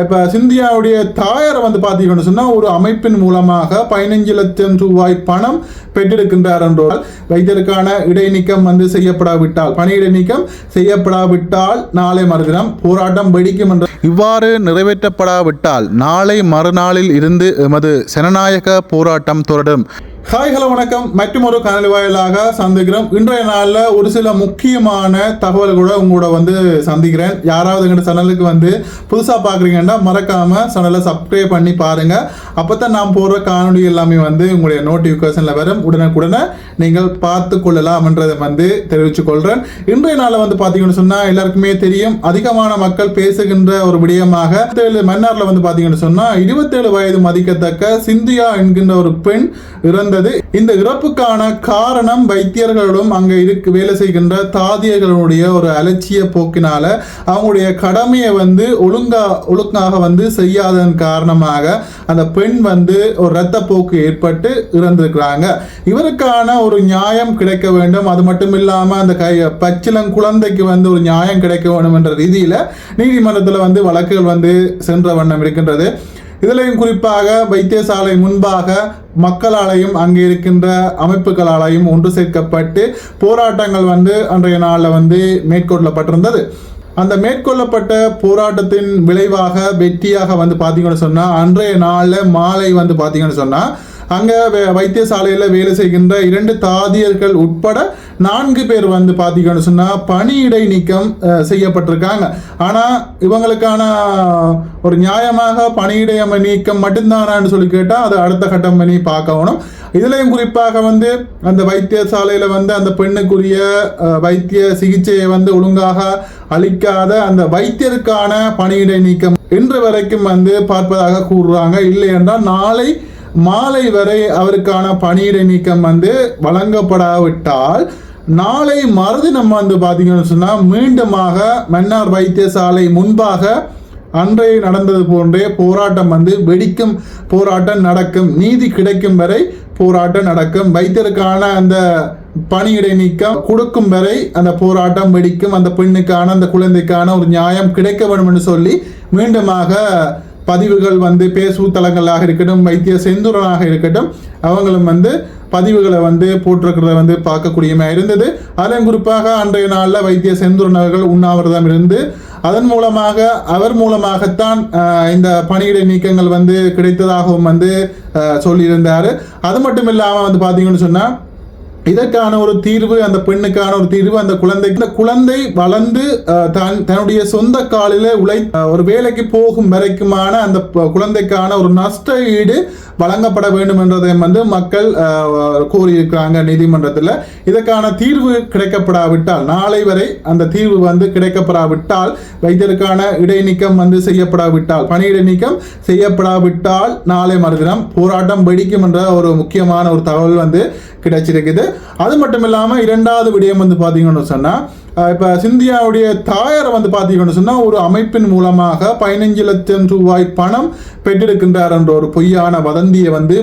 இப்போ சிந்தியாவுடைய தாயாரை வந்து பார்த்தீங்கன்னு சொன்னால் ஒரு அமைப்பின் மூலமாக 15 லட்சம் ரூபாய் பணம் பெற்றிருக்கின்றார் என்றால் வைத்தியருக்கான இடைநீக்கம் வந்து செய்யப்படாவிட்டால் பணி இடைநீக்கம் செய்யப்படாவிட்டால் நாளை மறுதினம் போராட்டம் வெடிக்கும் என்ற இவ்வாறு நிறைவேற்றப்படாவிட்டால் நாளை மறுநாளில் இருந்து எமது ஜனநாயக போராட்டம் தொடரும். ஹாய் ஹலோ வணக்கம். மற்றும் ஒரு காணொலி வாயிலாக சந்திக்கிறோம். இன்றைய நாளில் ஒரு சில முக்கியமான தகவல்களோட உங்களோட வந்து சந்திக்கிறேன். யாராவது எங்கள் சேனலுக்கு வந்து புதுசாக பார்க்குறீங்கன்னா மறக்காமல் சேனலை சப்ஸ்கிரைப் பண்ணி பாருங்கள். அப்போ தான் நான் போடுற காணொலி எல்லாமே வந்து உங்களுடைய நோட்டிஃபிகேஷனில் வரும். உடனுக்குடனே நீங்கள் பார்த்து கொள்ளலாம் என்றதை வந்து தெரிவித்துக் கொள்கிறேன். இன்றைய நாளில் வந்து பார்த்தீங்கன்னு சொன்னால் எல்லாருக்குமே தெரியும், அதிகமான மக்கள் பேசுகின்ற ஒரு விடயமாக மன்னாரில் வந்து பார்த்தீங்கன்னு சொன்னால் 27 வயது மதிக்கத்தக்க சிந்தியா என்கின்ற ஒரு பெண் இறந்த. இந்த இறப்புக்கான காரணம் வைத்தியர்களும் அங்கே வேலை செய்கின்ற தாதியர்களுடைய ஒரு அலட்சிய போக்கினால அவங்களுடைய கடமையை வந்து ஒழுங்காக வந்து செய்யாததன் காரணமாக அந்த பெண் வந்து ஒரு இரத்த போக்கு ஏற்பட்டு இறந்திருக்கிறாங்க. இவருக்கான ஒரு நியாயம் கிடைக்க வேண்டும். அது மட்டும் இல்லாம அந்த பச்சிளம் குழந்தைக்கு வந்து ஒரு நியாயம் கிடைக்க வேண்டும் என்ற ரீதியில நீதிமன்றத்தில் வந்து வழக்குகள் வந்து சென்ற வண்ணம் இருக்கின்றது. இதிலையும் குறிப்பாக வைத்தியசாலை முன்பாக மக்களாலையும் அங்கே இருக்கின்ற அமைப்புகளாலையும் ஒன்று சேர்க்கப்பட்டு போராட்டங்கள் வந்து அன்றைய நாளில் வந்து மேற்கொள்ளப்பட்டிருந்தது. அந்த மேற்கொள்ளப்பட்ட போராட்டத்தின் விளைவாக வெற்றியாக வந்து பார்த்தீங்கன்னு சொன்னால் அன்றைய நாளில் மாலை வந்து பார்த்தீங்கன்னு சொன்னால் அங்கே வைத்தியசாலையில் வேலை செய்கின்ற 2 தாதியர்கள் உட்பட 4 பேர் வந்து பார்த்தீங்கன்னு சொன்னால் பணியிடை நீக்கம் செய்யப்பட்டிருக்காங்க. ஆனால் இவங்களுக்கான ஒரு நியாயமாக பணியிடை நீக்கம் மட்டும்தானான்னு சொல்லி கேட்டால் அது அடுத்த கட்டம் பண்ணி பார்க்கணும். இதுலையும் குறிப்பாக வந்து அந்த வைத்தியசாலையில் வந்து அந்த பெண்ணுக்குரிய வைத்திய சிகிச்சையை வந்து ஒழுங்காக அளிக்காத அந்த வைத்தியருக்கான பணியிடை நீக்கம் இன்று வரைக்கும் வந்து பார்ப்பதாக கூறுறாங்க. இல்லை என்றால் நாளை மாலை வரை அவருக்கான பணியிடை நீக்கம் வந்து வழங்கப்படாவிட்டால் நாளை மறுதினம் வந்து பார்த்தீங்கன்னு சொன்னால் மீண்டுமாக மன்னார் வைத்தியசாலை முன்பாக அன்றைய நடந்தது போன்றே போராட்டம் வந்து வெடிக்கும், போராட்டம் நடக்கும், நீதி கிடைக்கும் வரை போராட்டம் நடக்கும். வைத்தியருக்கான அந்த பணியிடை நீக்கம் கொடுக்கும் வரை அந்த போராட்டம் வெடிக்கும். அந்த பெண்ணுக்கான அந்த குழந்தைக்கான ஒரு நியாயம் கிடைக்க வேண்டும் என்று சொல்லி மீண்டுமாக பதிவுகள் வந்து பேஸ்புக் தளங்களாக இருக்கட்டும், வைத்திய செந்தூரனாக இருக்கட்டும், அவங்களும் வந்து பதிவுகளை வந்து போட்டிருக்கிறத வந்து பார்க்கக்கூடியமாக இருந்தது. அதன் குறிப்பாக அன்றைய நாளில் வைத்திய செந்தூரன் அவர்கள் உண்ணாவிரதம் இருந்து அதன் மூலமாக அவர் மூலமாகத்தான் இந்த பணியிடை நீக்கங்கள் வந்து கிடைத்ததாகவும் வந்து சொல்லியிருந்தார். அது மட்டும் இல்லாமல் வந்து பார்த்தீங்கன்னு சொன்னால் இதற்கான ஒரு தீர்வு, அந்த பெண்ணுக்கான ஒரு தீர்வு, அந்த குழந்தை வளர்ந்து தன்னுடைய சொந்த காலில் ஒரு வேலைக்கு போகும் வரைக்குமான அந்த குழந்தைக்கான ஒரு நஷ்ட ஈடு வழங்கப்பட வேண்டும் என்றதை வந்து மக்கள் கோரியிருக்கிறாங்க நீதிமன்றத்தில். இதற்கான தீர்வு கிடைக்கப்படாவிட்டால் நாளை வரை அந்த தீர்வு வந்து கிடைக்கப்படாவிட்டால் வைத்தியருக்கான இடைநீக்கம் வந்து செய்யப்படாவிட்டால் பணியிடை நீக்கம் செய்யப்படாவிட்டால் நாளை மறுதினம் போராட்டம் வெடிக்கும் என்ற ஒரு முக்கியமான ஒரு தகவல் வந்து கிடைச்சிருக்குது. அது மட்டும் இல்லாமல் 2வது விடயம் வந்து பார்த்தீங்கன்னு சொன்னால் இப்போ சிந்தியாவுடைய தாயாரை வந்து பார்த்தீங்கன்னு சொன்னால் ஒரு அமைப்பின் மூலமாக 15 லட்சம் ரூபாய் பணம் பெற்றிருக்கின்றார் என்ற ஒரு பொய்யான வதந்தியை வந்து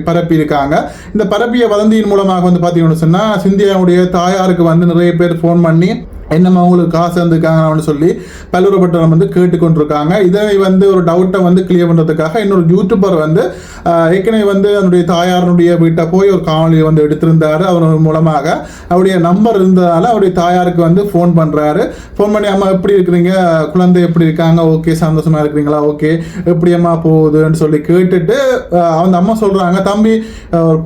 பரப்பியிருக்காங்க. இந்த பரப்பிய வதந்தியின் மூலமாக வந்து பார்த்தீங்கன்னு சொன்னால் சிந்தியாவுடைய தாயாருக்கு வந்து நிறைய பேர் ஃபோன் பண்ணி என்னம்மா அவங்களுக்கு காசு வந்துருக்காங்கன்னு சொல்லி பல்வேறுபட்டவங்க வந்து கேட்டுக்கொண்டிருக்காங்க. இதை வந்து ஒரு டவுட்டை வந்து கிளியர் பண்ணுறதுக்காக இன்னொரு யூடியூபர் வந்து ஏற்கனவே வந்து அதனுடைய தாயாருடைய வீட்டை போய் ஒரு காணொலியை வந்து எடுத்திருந்தாரு. அவர் மூலமாக அவருடைய நம்பர் இருந்ததால் அவருடைய தாயாருக்கு வந்து ஃபோன் பண்ணுறாரு. ஃபோன் பண்ணி அம்மா எப்படி இருக்கிறீங்க, குழந்தை எப்படி இருக்காங்க, ஓகே சந்தோஷமாக இருக்கிறீங்களா, ஓகே எப்படி அம்மா போகுதுன்னு சொல்லி கேட்டுட்டு அந்த அம்மா சொல்கிறாங்க, தம்பி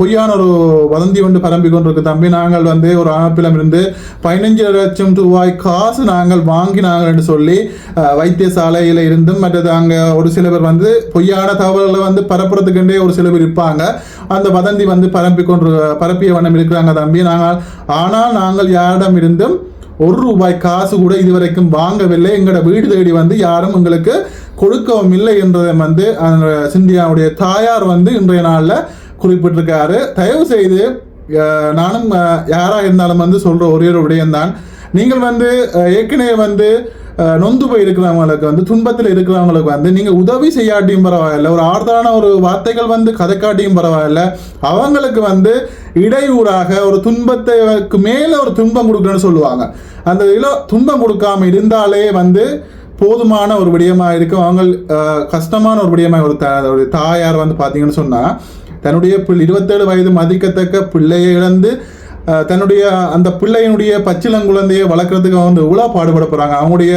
பொய்யான ஒரு வதந்தி வந்து பரம்பி கொண்டிருக்கு தம்பி, நாங்கள் வந்து ஒரு அமைப்பிடம் இருந்து 15 லட்சம் ரூபாய் காசு நாங்கள் வாங்கினாங்க என்று சொல்லி வைத்தியசாலையில் இருந்தும் மற்றது அங்கே ஒரு சில பேர் வந்து பொய்யான தகவல்களை வந்து பரப்புறதுக்குண்டே ஒரு சில பேர் இருப்பாங்க. அந்த வதந்தி வந்து பரப்பிய வண்ணம் இருக்கிறாங்க தம்பி. நாங்கள் யாரிடம் இருந்தும் ₹1 காசு கூட இதுவரைக்கும் வாங்கவில்லை. எங்களோட வீடு தேடி வந்து யாரும் எங்களுக்கு கொடுக்கவும் இல்லை என்றதை வந்து அந்த சிந்தியாவுடைய தாயார் வந்து இன்றைய நாளில் குறிப்பிட்டிருக்காரு. தயவு செய்து நானும் யாராக இருந்தாலும் வந்து சொல்கிற ஒரே ஒரு விடயம்தான், நீங்கள் வந்து ஏற்கனவே வந்து நொந்து போய் இருக்கிறவங்களுக்கு வந்து துன்பத்தில் இருக்கிறவங்களுக்கு வந்து நீங்கள் உதவி செய்யாட்டியும் பரவாயில்ல, ஒரு ஆறுதலான ஒரு வார்த்தைகள் வந்து கதைக்காட்டியும் பரவாயில்ல, அவங்களுக்கு வந்து இடையூறாக ஒரு துன்பத்துக்கு மேலே ஒரு துன்பம் கொடுக்குறேன்னு சொல்லுவாங்க. அந்த இதில் துன்பம் கொடுக்காம இருந்தாலே வந்து போதுமான ஒரு விடயமாக இருக்கும். அவங்க கஷ்டமான ஒரு விடயமாக ஒரு தாயார் வந்து பார்த்தீங்கன்னு சொன்னால் தன்னுடைய 27 வயது மதிக்கத்தக்க பிள்ளையை இழந்து தன்னுடைய அந்த பிள்ளையினுடைய பச்சிலங்குழந்தையை வளர்க்குறதுக்கு வந்து இவ்வளோ பாடுபட போகிறாங்க. அவங்களுடைய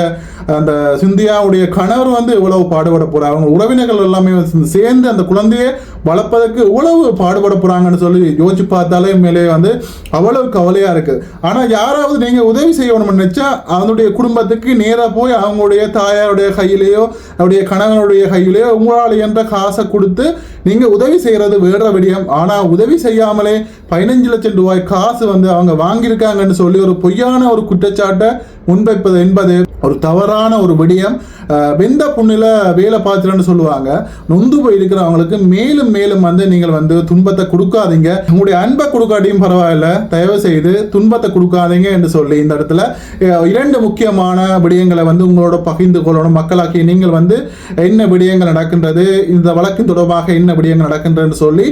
அந்த சிந்தியாவுடைய கணவர் வந்து இவ்வளவு பாடுபட போகிறாங்க. அவங்க உறவினர்கள் எல்லாமே சேர்ந்து அந்த குழந்தையை வளர்ப்பதற்கு இவ்வளவு பாடுபட போகிறாங்கன்னு சொல்லி யோசிச்சு பார்த்தாலே மேலே வந்து அவ்வளவு கவலையாக இருக்குது. ஆனால் யாராவது நீங்கள் உதவி செய்யணும்னு நினச்சா அவனுடைய குடும்பத்துக்கு நேராக போய் அவங்களுடைய தாயாருடைய கையிலேயோ அவருடைய கணவனுடைய கையிலேயோ உங்களால் என்ற காசை கொடுத்து நீங்கள் உதவி செய்கிறது வேற விடயம். ஆனால் உதவி செய்யாமலே 15 லட்சம் ரூபாய் காசு வந்து அவங்க வாங்கியிருக்காங்கன்னு சொல்லி ஒரு பொய்யான ஒரு குற்றச்சாட்டை முன்வைப்பது என்பது ஒரு தவறான ஒரு விடயம். வெந்த புண்ணில வேலை பார்த்துன்னு சொல்லுவாங்க. நொந்து போய் இருக்கிறவங்களுக்கு மேலும் மேலும் வந்து நீங்கள் வந்து துன்பத்தை கொடுக்காதீங்க. உங்களுடைய அன்பை கொடுக்காட்டியும் பரவாயில்ல, தயவு செய்து துன்பத்தை கொடுக்காதீங்க என்று சொல்லி இந்த இடத்துல 2 முக்கியமான விடயங்களை வந்து உங்களோட பகிர்ந்து கொள்ளணும். மக்களாக்கி நீங்கள் வந்து என்ன விடயங்கள் நடக்கின்றது, இந்த வழக்கின் தொடர்பாக என்ன விடயங்கள் நடக்கின்றன்னு சொல்லி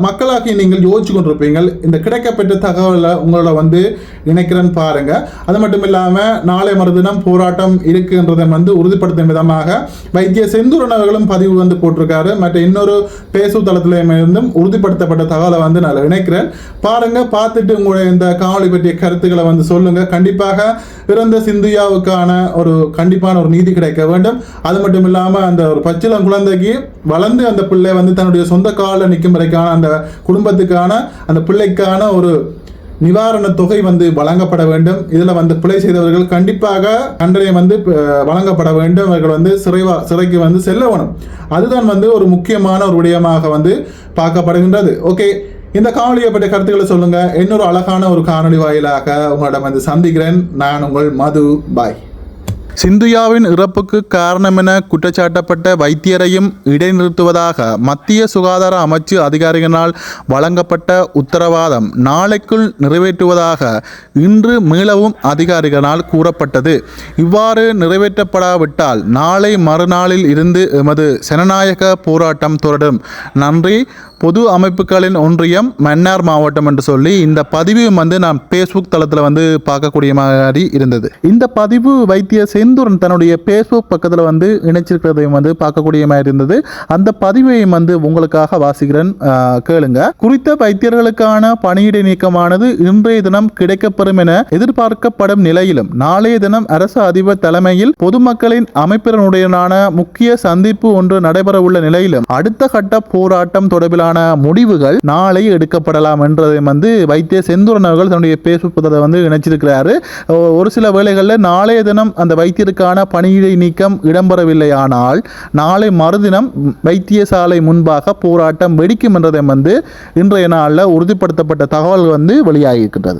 மக்களாக்கி நீங்கள் யோசிச்சு கொண்டிருப்பீங்க. இந்த கிடைக்கப்பட்ட தகவலை உங்களோட வந்து நினைக்கிறேன்னு பாருங்க. அது மட்டும் இல்லாமல் நாளை மறுதினம் போராட்டம் இருக்குன்றதை வந்து உறுதிப்படுத்தும் விதமாக வைத்திய செந்தூரன் அவர்களும் பதிவு வந்து போட்டிருக்காரு. மற்ற இன்னொரு பேசு தளத்திலிருந்தும் உறுதிப்படுத்தப்பட்ட தகவலை வந்து நான் நினைக்கிறேன். பாருங்க, பார்த்துட்டு உங்களுடைய இந்த காவலை பற்றிய கருத்துக்களை வந்து சொல்லுங்க. கண்டிப்பாக இறந்த சிந்தியாவுக்கான ஒரு கண்டிப்பான ஒரு நீதி கிடைக்க வேண்டும். அது மட்டும் இல்லாமல் அந்த ஒரு பச்சிளம் குழந்தைக்கு வளர்ந்து அந்த பிள்ளை வந்து தன்னுடைய சொந்த காலில் நிற்கும் வரைக்கான அந்த குடும்பத்துக்கான அந்த பிள்ளைக்கான ஒரு நிவாரண தொகை வந்து வழங்கப்பட வேண்டும். இதில் வந்து பிழை செய்தவர்கள் கண்டிப்பாக தண்டனை வந்து வழங்கப்பட வேண்டும். அவர்கள் வந்து சிறைக்கு வந்து செல்ல வேணும். அதுதான் வந்து ஒரு முக்கியமான ஒரு விடயமாக வந்து பார்க்கப்படுகின்றது. ஓகே, இந்த காணொலியை பற்றிய கருத்துக்களை சொல்லுங்க. இன்னொரு அழகான ஒரு காணொலி வாயிலாக உங்களிடம் வந்து சந்திக்கிறேன். நான் உங்கள் மது. பாய். சிந்தியாவின் இறப்புக்கு காரணம் என குற்றச்சாட்டப்பட்ட வைத்தியரையும் இடைநிறுத்துவதாக மத்திய சுகாதார அமைச்சு அதிகாரிகளால் வழங்கப்பட்ட உத்தரவாதம் நாளைக்குள் நிறைவேற்றுவதாக இன்று மீளவும் அதிகாரிகளால் கூறப்பட்டது. இவ்வாறு நிறைவேற்றப்படாவிட்டால் நாளை மறுநாளில் இருந்து எமது ஜனநாயக போராட்டம் தொடரும். நன்றி. பொது அமைப்புகளின் ஒன்றியம், மன்னார் மாவட்டம் என்று சொல்லி இந்த பதிவு வந்து நான் ஃபேஸ்புக் தளத்தில் வந்து பார்க்கக்கூடிய மாதிரி இருந்தது. இந்த பதிவு வைத்திய செந்தூரன் தன்னுடைய ஃபேஸ்புக் பக்கத்தில் வந்து இணைச்சிருக்கிறதையும் வந்து பார்க்கக்கூடிய மாதிரி இருந்தது. அந்த பதிவையும் வந்து உங்களுக்காக வாசிக்கிறேன், கேளுங்க. குறித்த வைத்தியர்களுக்கான பணியிடை நீக்கமானது இன்றைய தினம் கிடைக்கப்பெறும் என எதிர்பார்க்கப்படும் நிலையிலும் நாளைய தினம் அரசு அதிபர் தலைமையில் பொதுமக்களின் அமைப்பினருடனான முக்கிய சந்திப்பு ஒன்று நடைபெறவுள்ள நிலையிலும் அடுத்த கட்ட போராட்டம் தொடர்பிலான முடிவுகள் நாளை எடுக்கப்படலாம் என்றதை வந்து வைத்திய செந்தூரன் அவர்கள் தன்னுடைய பேஸ்புக் பக்கத்தை வந்து இணைச்சிருக்கிறாரு. ஒரு சில வேளைகளில் நாளைய தினம் அந்த வைத்தியருக்கான பணியிடை நீக்கம் இடம்பெறவில்லையானால் நாளை மறுதினம் வைத்தியசாலை முன்பாக போராட்டம் வெடிக்கும் என்றதை வந்து இன்றைய நாளில் உறுதிப்படுத்தப்பட்ட தகவல் வந்து வெளியாகியிருக்கின்றது.